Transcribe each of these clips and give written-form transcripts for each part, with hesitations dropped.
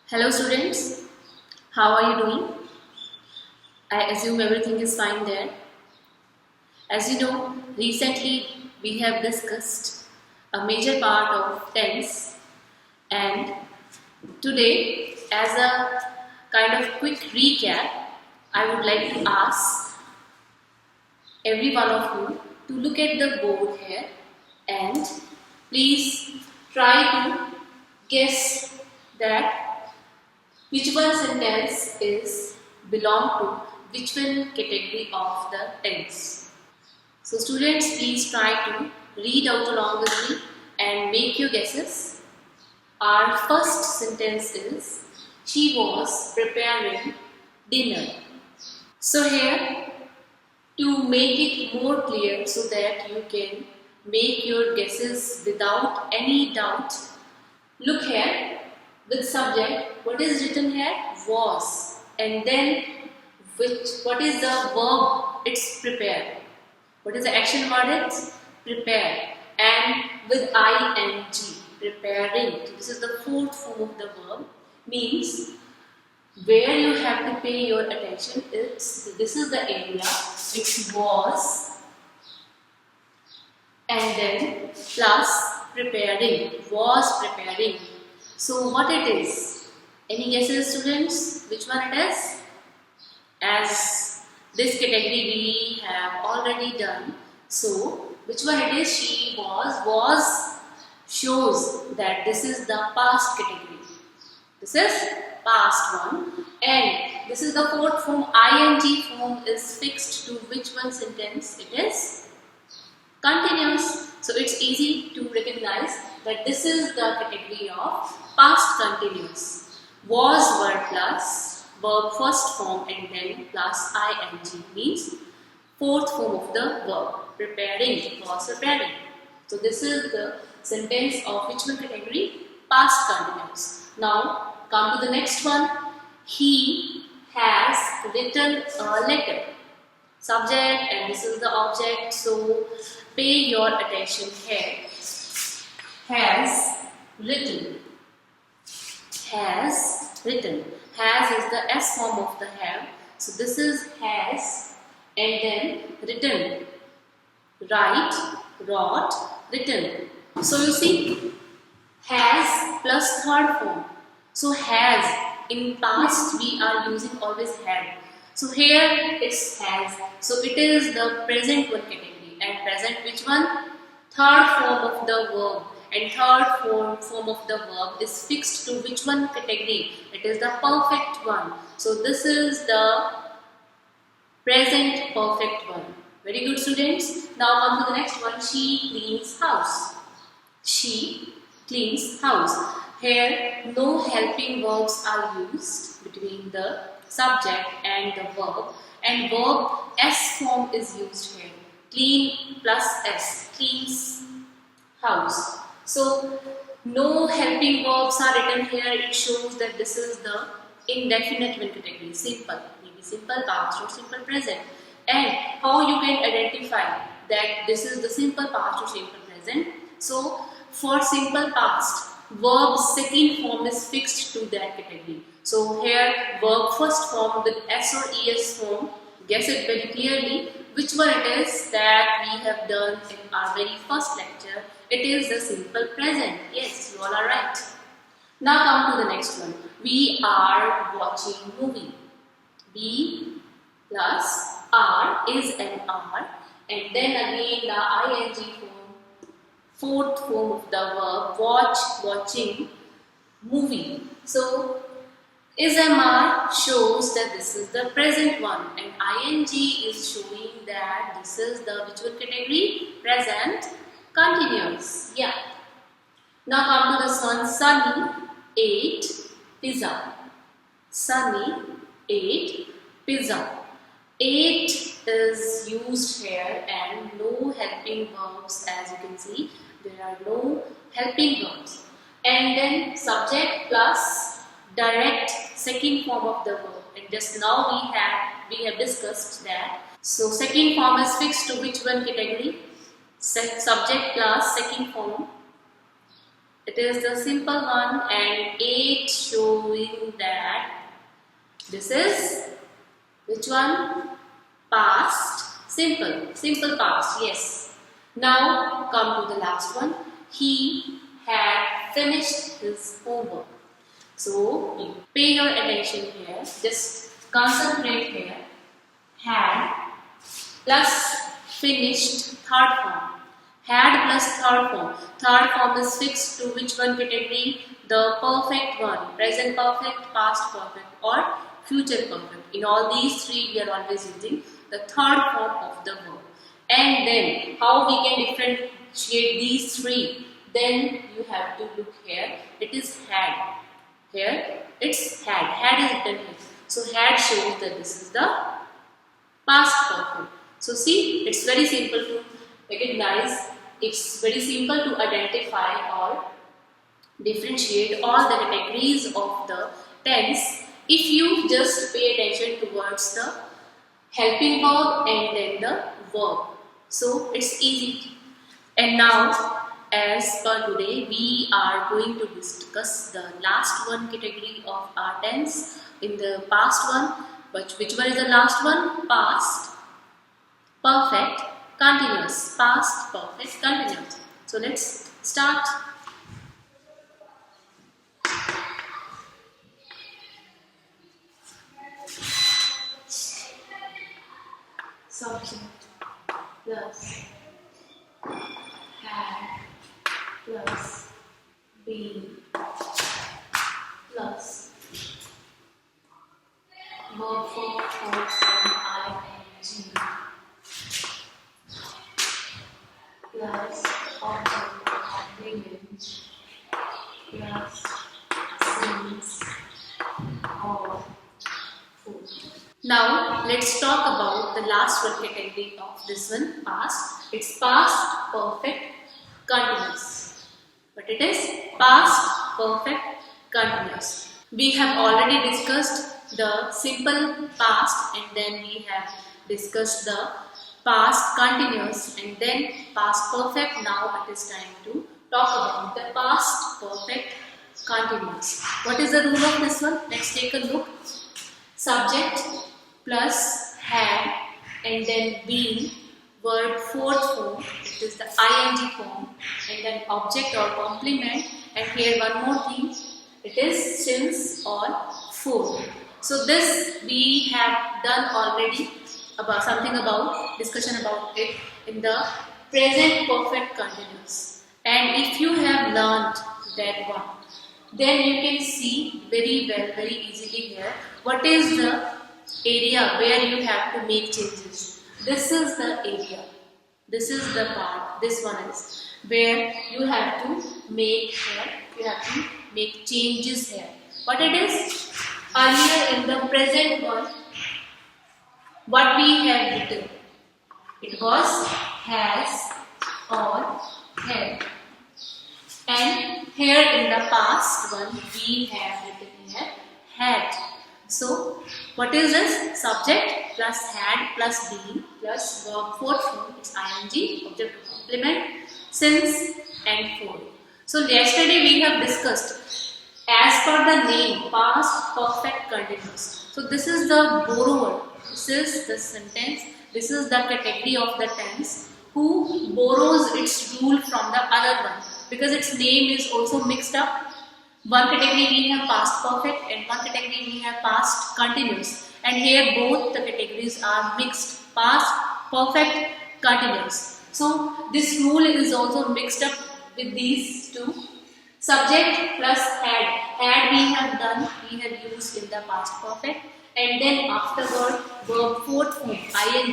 Hello students, how are you doing? I assume everything is fine there. As you know, recently we have discussed a major part of tense, and today, as a kind of quick recap, I would like to ask every one of you to look at the board here and please try to guess that which one sentence is belong to which one category of the tense. So students, please try to read out along with me and make your guesses. Our first sentence is, she was preparing dinner. So here, to make it more clear so that you can make your guesses without any doubt, look here with subject. What is written here? Was. And then what is the verb? It's prepare. What is the action word? It's prepare. And with ing, preparing. So this is the fourth form of the verb. Means where you have to pay your attention. This is the area which was, and then plus preparing. Was preparing. So what it is? Any guesses, students? Which one it is? As this category we have already done. So which one it is? She was shows that this is the past category. This is past one, and this is the fourth form. Ing form is fixed to which one sentence? It is continuous. So it's easy to recognize that this is the category of past continuous. Was word plus verb first form and then plus ing means fourth form of the verb. Preparing, was preparing. So this is the sentence of which one category? Past continuous. Now come to the next one. He has written a letter. Subject, and this is the object. So pay your attention here. Has written. Has written. Has is the S form of the have. So this is has, and then written. Write, wrote, written. So you see, has plus third form. So has, in past we are using always had. So here it's has. So it is the present one category. And present which one? Third form of the verb. And third form of the verb is fixed to which one category? It is the perfect one. So this is the present perfect one. Very good, students. Now come to the next one. She cleans house. She cleans house. Here no helping verbs are used between the subject and the verb, and verb S form is used here. Clean plus S, cleans house. So no helping verbs are written here. It shows that this is the indefinite one category. Simple, maybe simple past or simple present. And how you can identify that this is the simple past or simple present? So for simple past, verb second form is fixed to that category. So here verb first form with S or ES form, guess it very clearly which one it is that we have done in our very first lecture. It is the simple present. Yes, you all are right. Now come to the next one. We are watching movie. We plus R is an R, and then again the ing form, fourth form of the verb, watch, watching, movie. So is-mr shows that this is the present one, and ing is showing that this is the which one category? Present continuous. Yeah. Now come to this one. Sunny ate pizza. Sunny ate pizza. Ate is used here, and no helping verbs, as you can see. There are no helping verbs. And then subject plus direct second form of the verb. And just now we have discussed that. So second form is fixed to which one category? Subject plus second form. It is the simple one, and ate showing that this is which one? Past simple. Simple past, yes. Now come to the last one. He had finished his homework. So pay your attention here. Just concentrate here. Had plus finished third form. Had plus third form. Third form is fixed to which one category? The perfect one. Present perfect, past perfect or future perfect. In all these three we are always using the third form of the verb. And then how we can differentiate these three? Then you have to look here. It is had. Here it's had. Had is written here. So had shows that this is the past perfect. So see, it's very simple to recognize. It's very simple to identify or differentiate all the categories of the tense if you just pay attention towards the helping verb and then the verb. So it's easy. And now, as per today, we are going to discuss the last one category of our tense in the past one. But which one is the last one? Past perfect continuous. Past perfect continuous. So let's start. Subject plus had plus been plus verb form and ing plus object complement plus since or food. Now let's talk about the last one category of this one, past. It's past perfect continuous. But it is past perfect continuous. We have already discussed the simple past and then we have discussed the past continuous and then past perfect. Now it is time to talk about the past perfect continuous. What is the rule of this one? Let's take a look. Subject plus had and then been, word fourth form, it is the ing form, and then object or complement, and here one more thing, it is since or for. So this we have done already about something about discussion about it in the present perfect continuous. And if you have learnt that one, then you can see very well, very easily here, what is the area where you have to make changes. This is the area. This is the part. This one is where you have to make here. You have to make changes here. What it is? Earlier in the present one, what we have written? It was has or had. And here in the past one, we have written here had. So, what is this? Subject plus had plus been plus verb fourth form, it's ing, object to complement, since and for. So, yesterday we have discussed as per the name, past perfect continuous. So, this is the borrower, this is the sentence, this is the category of the tense who borrows its rule from the other one because its name is also mixed up. One category we have past perfect and one category we have past continuous, and here both the categories are mixed, past perfect continuous. So this rule is also mixed up with these two. Subject plus had we have done, we have used in the past perfect, and then afterward verb fourth form ing,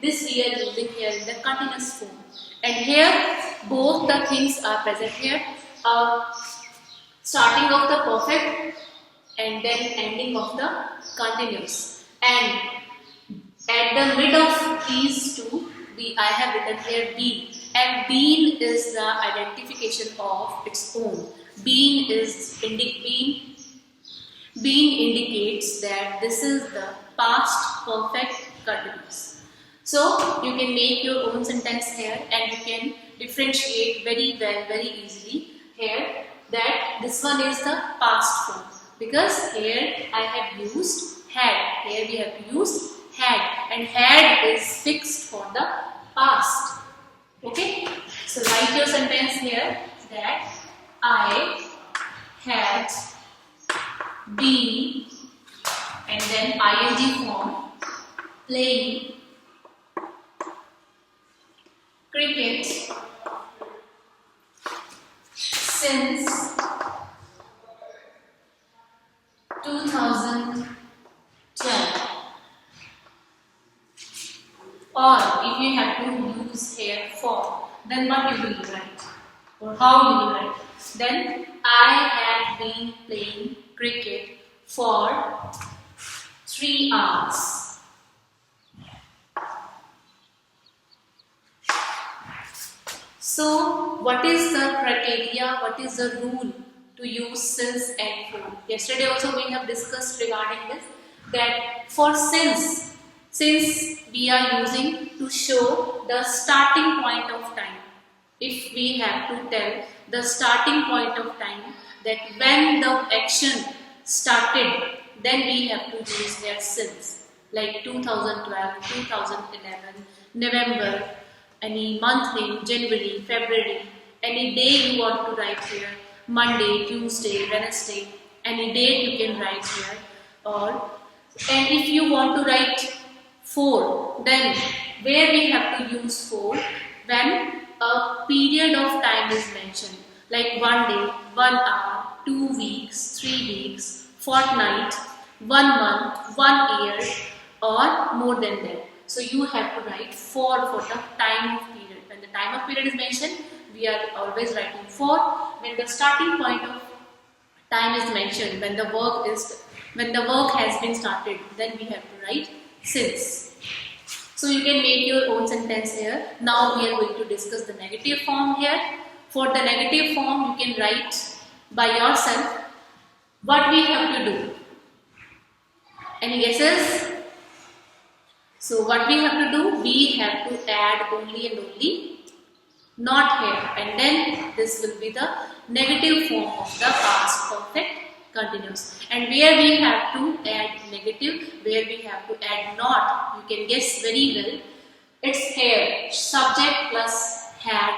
this we are using here in the continuous form, and here both the things are present here. Starting of the perfect and then ending of the continuous, and at the mid of these two I have written here been, and been is the identification of its own. Been indicates that this is the past perfect continuous. So you can make your own sentence here and you can differentiate very well, very easily here that this one is the past form. because here I have used had. Here we have used had, and had is fixed for the past. Okay, so write your sentence here that I had been, and then ing form, playing cricket since 2012. Or if you have to use here for, then what you will write? Or how you will write? Then I had been playing cricket for 3 hours. So what is the criteria, what is the rule to use since and for? Yesterday also we have discussed regarding this, that for since we are using to show the starting point of time. If we have to tell the starting point of time, that when the action started, then we have to use here since. Like 2012, 2011, November, any month name, January, February, any day you want to write here, Monday, Tuesday, Wednesday, any date you can write here. And if you want to write for, then where we have to use for? When a period of time is mentioned, like 1 day, 1 hour, 2 weeks, 3 weeks, fortnight, 1 month, 1 year, or more than that. So you have to write for the time of period. When the time of period is mentioned, we are always writing for. When the starting point of time is mentioned, when the work has been started, then we have to write since. So you can make your own sentence here. Now we are going to discuss the negative form here. For the negative form, you can write by yourself. What we have to do? Any guesses? So what we have to do? We have to add only and only not here, and then this will be the negative form of the past perfect continuous. And where we have to add negative, where we have to add not, you can guess very well. It's here, subject plus had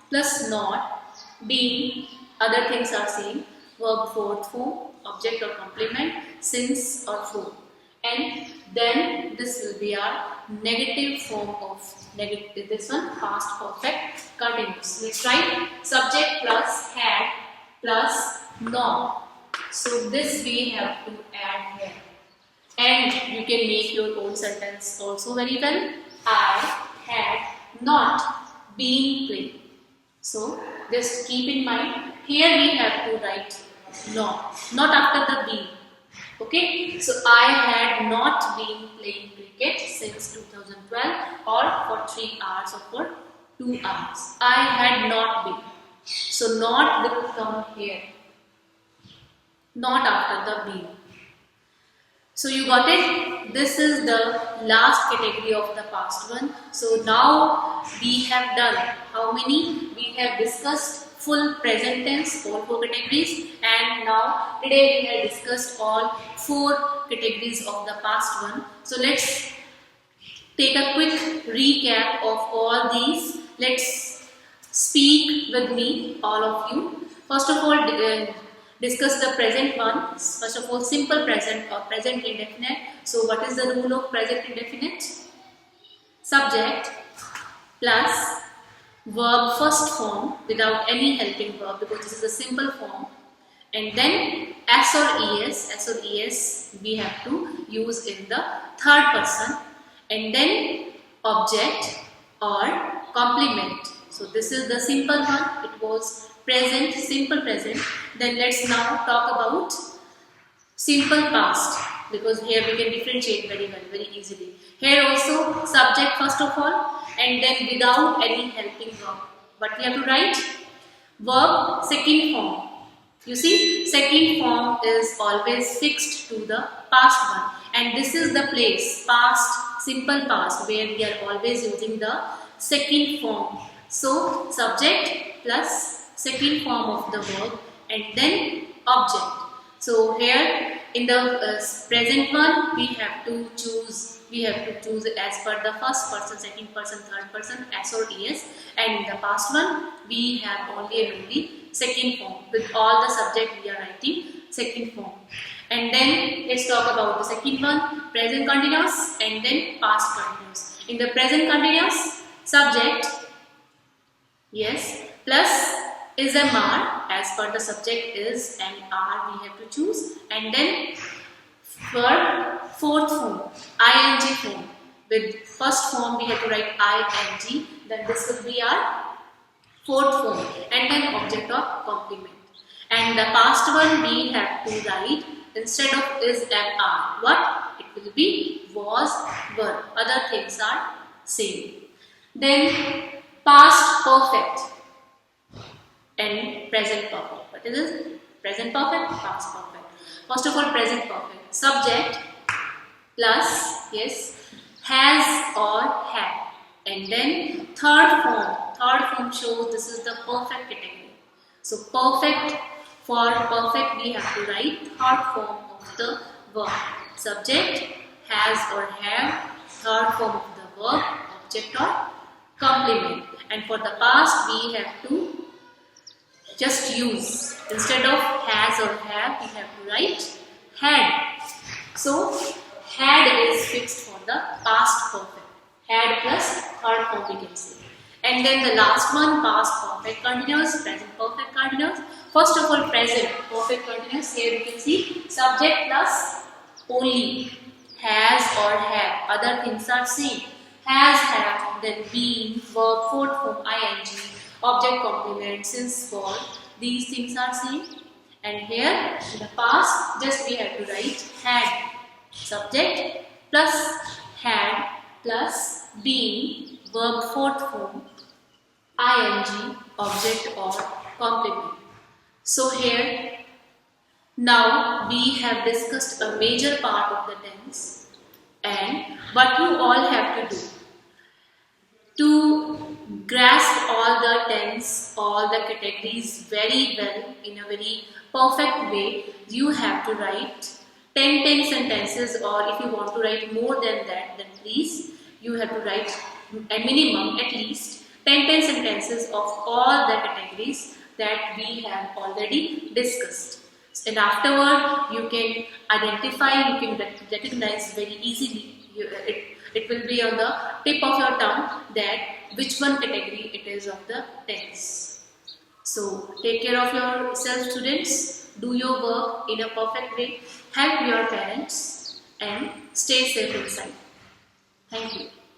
plus not, being, other things are same, verb fourth form, object or complement, since or for. And then this will be our negative form of this one, past perfect continuous. Let's write subject plus had plus not. So this we have to add here. And you can make your own sentence also very well. I had not been playing. So just keep in mind, here we have to write not after the being. Okay, so I had not been playing cricket since 2012 or for 3 hours or for 2 hours. I had not been. So not will come here. Not after the being. So you got it? This is the last category of the past one. So now we have done how many? We have discussed full present tense, all 4 categories, and now today we have discussed all 4 categories of the past one. So let's take a quick recap of all these. Let's speak with me, all of you. First of all, discuss the present one. First of all, simple present or present indefinite. So what is the rule of present indefinite? Subject plus verb first form without any helping verb, because this is a simple form, and then s or es we have to use in the third person, and then object or complement. So this is the simple one. It was present, simple present. Then let's now talk about simple past, because here we can differentiate very well, very easily. Here also subject first of all, and then without any helping verb. What we have to write? Verb second form. You see, second form is always fixed to the past one, and this is the place, past, simple past, where we are always using the second form. So subject plus second form of the verb, and then object. So here in the present one we have to choose as per the first person, second person, third person, S or ES, and in the past one we have only and only second form. With all the subject we are writing second form. And then let's talk about the second one, present continuous and then past continuous. In the present continuous, subject, yes, plus is MR, as per the subject is MR we have to choose, and then for fourth form, ING form. With first form we have to write ING, then this will be our fourth form, and then object of complement. And the past one we have to write instead of is and are. What? It will be was, were. Other things are same. Then past perfect and present perfect. What is this? Present perfect, past perfect. First of all, present perfect. Subject plus, yes, has or had. And then third form shows this is the perfect category. So perfect, for perfect we have to write third form of the verb. Subject, has or have, third form of the verb, object or complement. And for the past we have to just use, instead of has or have we have to write had. So had is fixed for the past perfect. Had plus third form we can say. And then the last one, past perfect continuous, present perfect continuous. First of all, present perfect continuous. Here you can see subject plus only, has or have. Other things are same. Has, have, then been, verb, fourth form, ing, object complement, since, for. These things are same. And here in the past, just we have to write had. Subject plus had plus been, verb, fourth form, ing, object or complement. So here now we have discussed a major part of the tense, and what you all have to do to grasp all the tense, all the categories very well in a very perfect way, you have to write 10 sentences, or if you want to write more than that, then please you have to write a minimum at least 10 sentences of all the categories that we have already discussed. And afterward you can identify, you can recognize very easily, it will be on the tip of your tongue that which one category it is of the tense. So take care of yourself, students, do your work in a perfect way, help your parents and stay safe inside. Thank you.